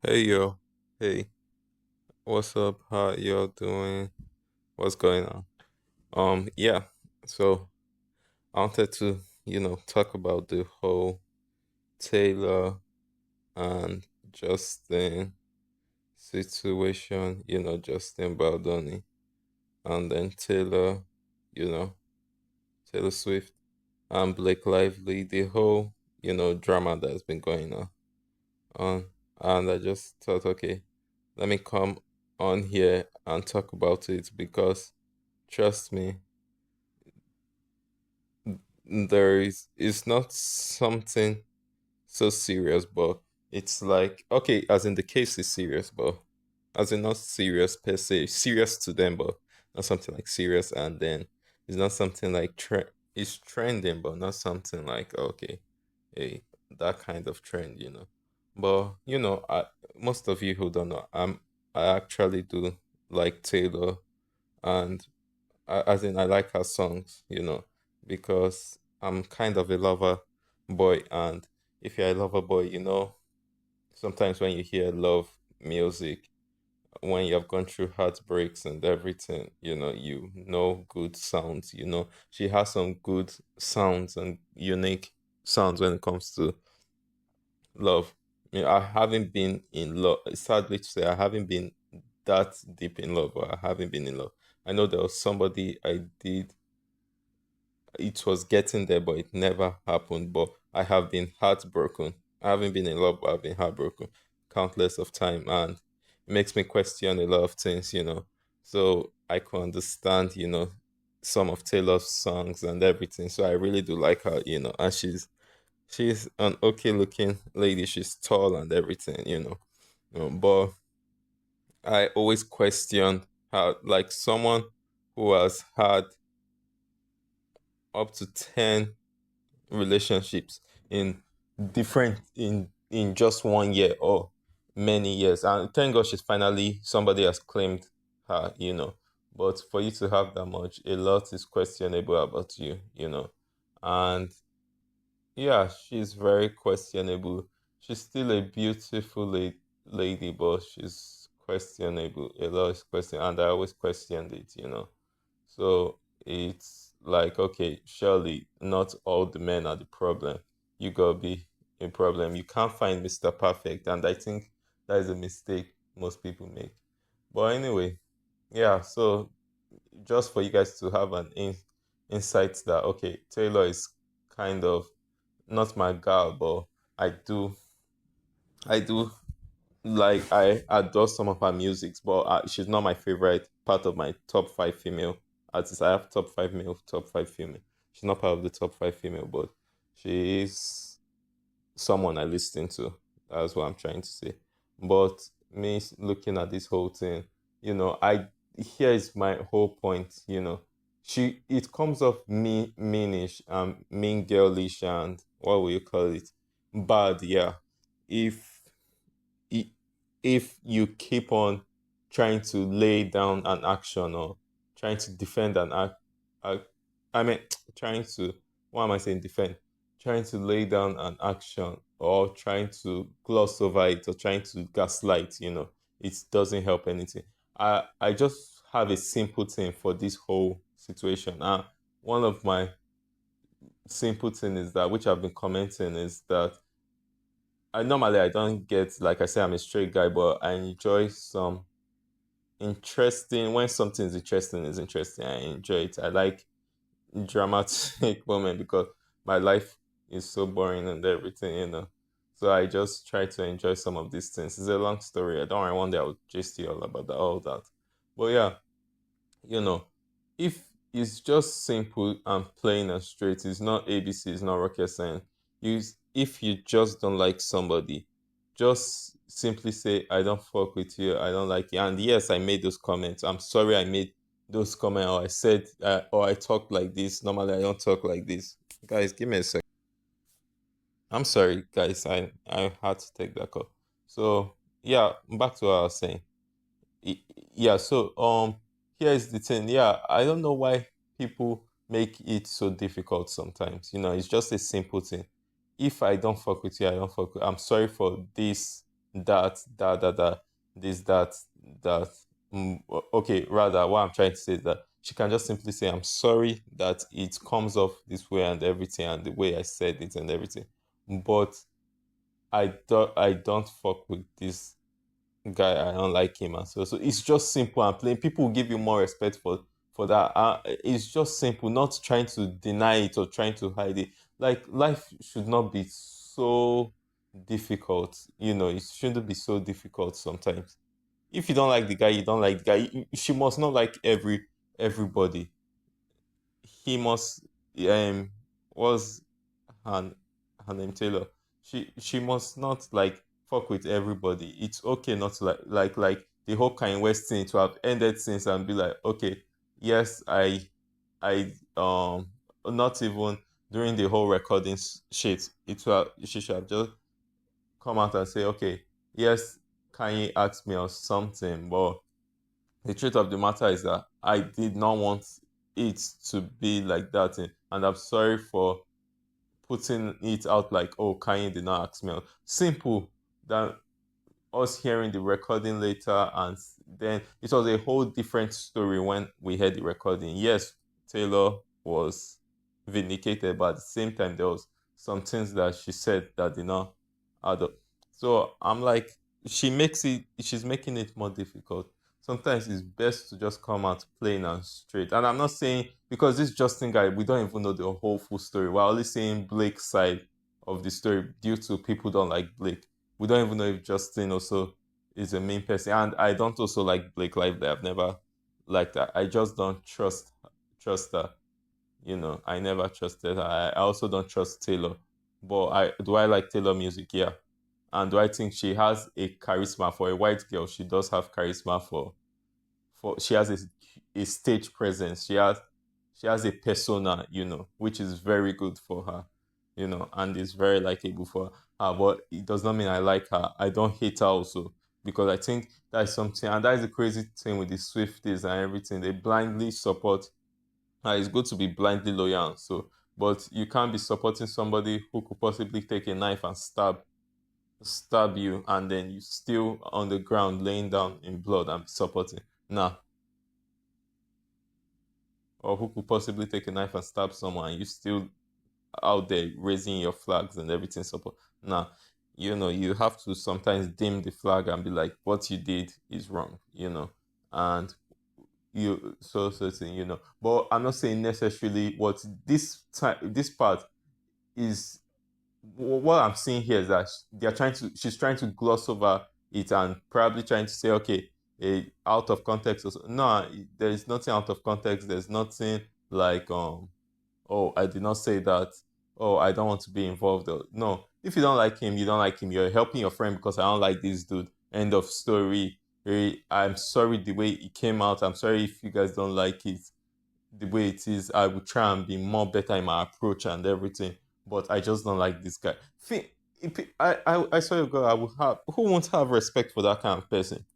Hey yo, hey, what's up? How y'all doing? What's going on? Yeah, so I wanted to, talk about the whole Taylor and Justin situation, Justin Baldoni, and then Taylor, you know, Taylor Swift and Blake Lively, the whole, drama that's been going on. Um, and I just thought, okay, let me come on here and talk about it because trust me, it's not something so serious, but it's like, okay, as in the case is serious, but as in not serious per se, serious to them, but not something like serious, and then it's not something like it's trending, but not something like, okay, hey, that kind of trend. But most of you who don't know, I actually do like Taylor, and as in I like her songs, because I'm kind of a lover boy, and if you're a lover boy, sometimes when you hear love music, when you have gone through heartbreaks and everything, you know good sounds. She has some good sounds and unique sounds when it comes to love. I haven't been in love. Sadly to say, I haven't been that deep in love, or I haven't been in love. I know there was somebody I did. It was getting there, but it never happened. But I have been heartbroken. I haven't been in love, but I've been heartbroken countless of time, and it makes me question a lot of things. So I can understand, some of Taylor's songs and everything. So I really do like her, and she's an okay looking lady. She's tall and everything. But I always question how, like, someone who has had up to 10 relationships in different in just 1 year or many years, and thank God she's finally somebody has claimed her. But for you to have that much, a lot is questionable about you. And yeah, she's very questionable. She's still a beautiful lady, but she's questionable. A lot is question, and I always questioned it. So it's like, okay, surely not all the men are the problem. You gotta be a problem. You can't find Mr. Perfect, and I think that is a mistake most people make. But anyway, yeah. So just for you guys to have an insight that, okay, Taylor is kind of not my girl, but I do, I do like I adore some of her music, but she's not my favorite part of my top five female artists. I have top five male, top five female. She's not part of the top five female, but she is someone I listen to. That's what I'm trying to say. But me looking at this whole thing, I here is my whole point. She it comes off meanish, mean girlish, and what will you call it? Bad, yeah. If i- if you keep on trying to lay down an action or trying to defend an act, I mean, trying to, what am I saying, defend? Trying to lay down an action or trying to gloss over it or trying to gaslight, it doesn't help anything. I just have a simple thing for this whole situation. One of my simple thing is that, which I've been commenting, is that I don't get, like I say, I'm a straight guy, but I enjoy some interesting, when something is interesting, I enjoy it. I like dramatic moment because my life is so boring and everything. So I just try to enjoy some of these things. It's a long story. I don't worry, one day I'll just you all about all that. But yeah, you know, if it's just simple and plain and straight, it's not ABC, it's not rocket science. If you just don't like somebody, just simply say, I don't fuck with you, I don't like you. And yes, I made those comments. I'm sorry I made those comments, or I said, or I talk like this. Normally, I don't talk like this. Guys, give me a second. I'm sorry, guys. I had to take that call. So yeah, back to what I was saying. Yeah, so here's the thing. Yeah, I don't know why people make it so difficult sometimes. It's just a simple thing. If I don't fuck with you, I don't fuck with I'm sorry for this that this that okay, rather what I'm trying to say is that she can just simply say, I'm sorry that it comes off this way and everything, and the way I said it and everything, but I don't fuck with this guy. I don't like him. And so it's just simple and plain. People will give you more respect for that. It's just simple, not trying to deny it or trying to hide it. Like, life should not be so difficult. It shouldn't be so difficult sometimes. If you don't like the guy, you don't like the guy. She must not like everybody. He must was her, her name Taylor. She must not like fuck with everybody. It's okay not to like the whole Kanye West thing to have ended since and be like, okay, yes, I not even during the whole recording shit. She should have just come out and say, okay, yes, Kanye asked me or something, but the truth of the matter is that I did not want it to be like that, and I'm sorry for putting it out like, oh, Kanye did not ask me out. Simple. Than us hearing the recording later, and then it was a whole different story when we heard the recording. Yes, Taylor was vindicated, but at the same time, there was some things that she said that did not add up. So I'm like, she's making it more difficult. Sometimes it's best to just come out plain and straight. And I'm not saying, because this Justin guy, we don't even know the whole full story. We're only saying Blake's side of the story due to people don't like Blake. We don't even know if Justin also is a mean person. And I don't also like Blake Lively. I've never liked that. I just don't trust her. I never trusted her. I also don't trust Taylor. But I like Taylor music? Yeah. And do I think she has a charisma for a white girl? She does have charisma for she has a stage presence. She has a persona, which is very good for her, and is very likable for her. But it does not mean I like her. I don't hate her also, because I think that is something, and that is the crazy thing with the Swifties and everything. They blindly support. It's good to be blindly loyal, so, but you can't be supporting somebody who could possibly take a knife and stab you, and then you still on the ground laying down in blood and supporting. Nah. Or who could possibly take a knife and stab someone and you still out there raising your flags and everything support. Now, you have to sometimes dim the flag and be like, what you did is wrong, and you so thing, but I'm not saying necessarily what this part is. What I'm seeing here is that she's trying to gloss over it and probably trying to say, okay, out of context. Also. No, there is nothing out of context. There's nothing like, oh, I did not say that. Oh, I don't want to be involved. No, if you don't like him, you don't like him. You're helping your friend because I don't like this dude. End of story. I'm sorry the way it came out. I'm sorry if you guys don't like it the way it is. I will try and be more better in my approach and everything. But I just don't like this guy. I saw a girl I would have who won't have respect for that kind of person.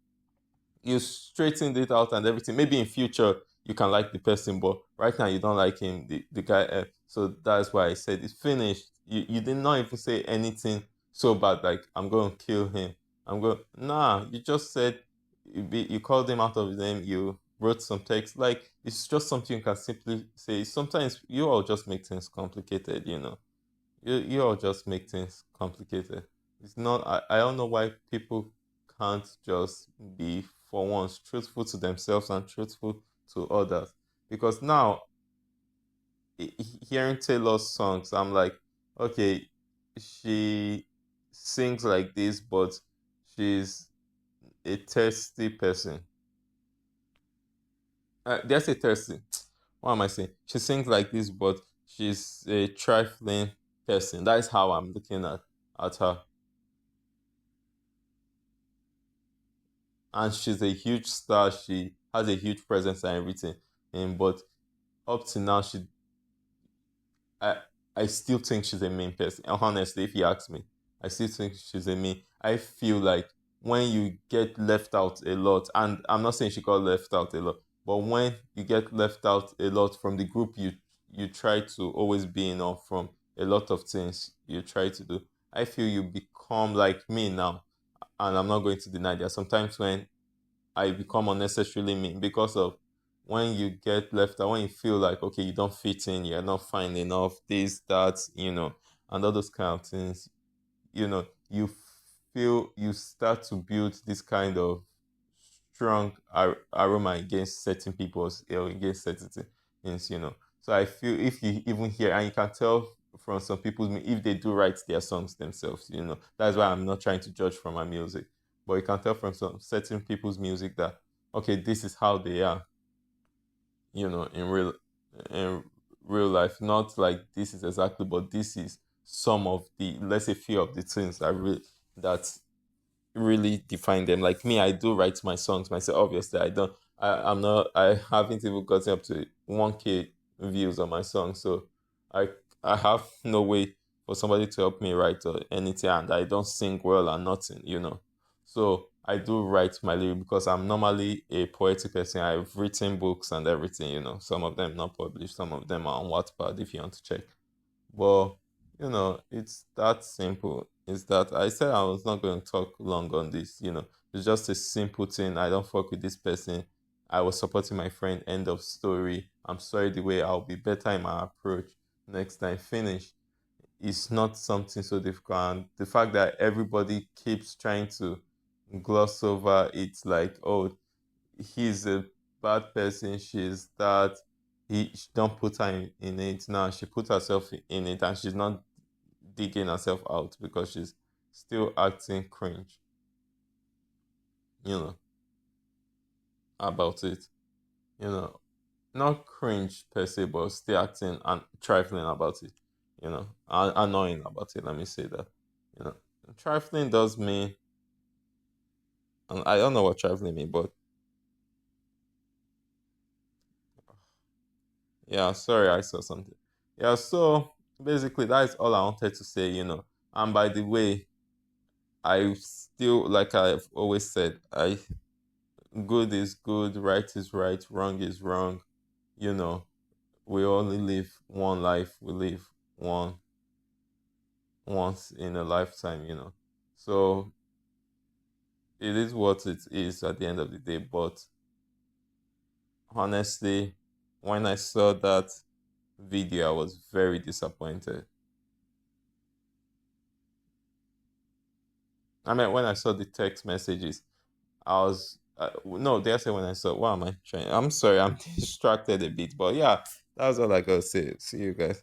You straightened it out and everything. Maybe in future you can like the person, but right now you don't like him, the guy. So that's why I said it's finished. You did not even say anything so bad like I'm going to kill him. I'm going. Nah, you just said you called him out of his name. You wrote some text. Like it's just something you can simply say. Sometimes you all just make things complicated. You all just make things complicated. It's not. I don't know why people can't just be for once truthful to themselves and truthful to others. Because now hearing Taylor's songs, I'm like, okay, she sings like this, but she's a thirsty person. There's a thirsty. What am I saying? She sings like this, but she's a trifling person. That is how I'm looking at her. And she's a huge star. She has a huge presence and everything. But up to now, I, I still think she's a mean person. Honestly, if you ask me, I still think she's a mean. I feel like when you get left out a lot, and I'm not saying she got left out a lot, but when you get left out a lot from the group you try to always be in, or from a lot of things you try to do, I feel you become like me now. And I'm not going to deny there are sometimes when I become unnecessarily mean because of when you get left out, when you feel like okay, you don't fit in, you're not fine enough, this, that, and all those kind of things, you feel you start to build this kind of strong aroma against certain people or against certain things. So I feel if you even hear and you can tell from some people if they do write their songs themselves. That's why I'm not trying to judge from my music, but you can tell from some certain people's music that okay, this is how they are, in real life. Not like this is exactly, but this is some of the, let's say, few of the things that really define them. Like me, I do write my songs myself. Obviously, I don't. I'm not. I haven't even gotten up to 1K views on my song, so I I have no way for somebody to help me write or anything, and I don't sing well and nothing. So I do write my lyric because I'm normally a poetic person. I've written books and everything. Some of them not published, some of them are on Wattpad if you want to check. But it's that simple. It's that I said I was not going to talk long on this. It's just a simple thing. I don't fuck with this person. I was supporting my friend. End of story. I'm sorry the way I'll be better in my approach next time. Finish. It's not something so difficult. And the fact that everybody keeps trying to gloss over it's like, oh, he's a bad person, she's that. She don't put her in it now. She put herself in it and she's not digging herself out because she's still acting cringe, you know, about it. You know, not cringe per se, but still acting and trifling about it, annoying about it. Let me say that. You know, trifling does mean, and I don't know what trifling means, but yeah, sorry, I saw something. Yeah, so basically, that is all I wanted to say. And by the way, I still, like I've always said, good is good, right is right, wrong is wrong. You know, we only live one life. We live one once in a lifetime. So it is what it is at the end of the day. But honestly, when I saw that video, I was very disappointed. I mean, when I saw the text messages, I was no, dare say when I saw. What am I trying? I'm sorry, I'm distracted a bit, but yeah, that's all I gotta say. See you guys.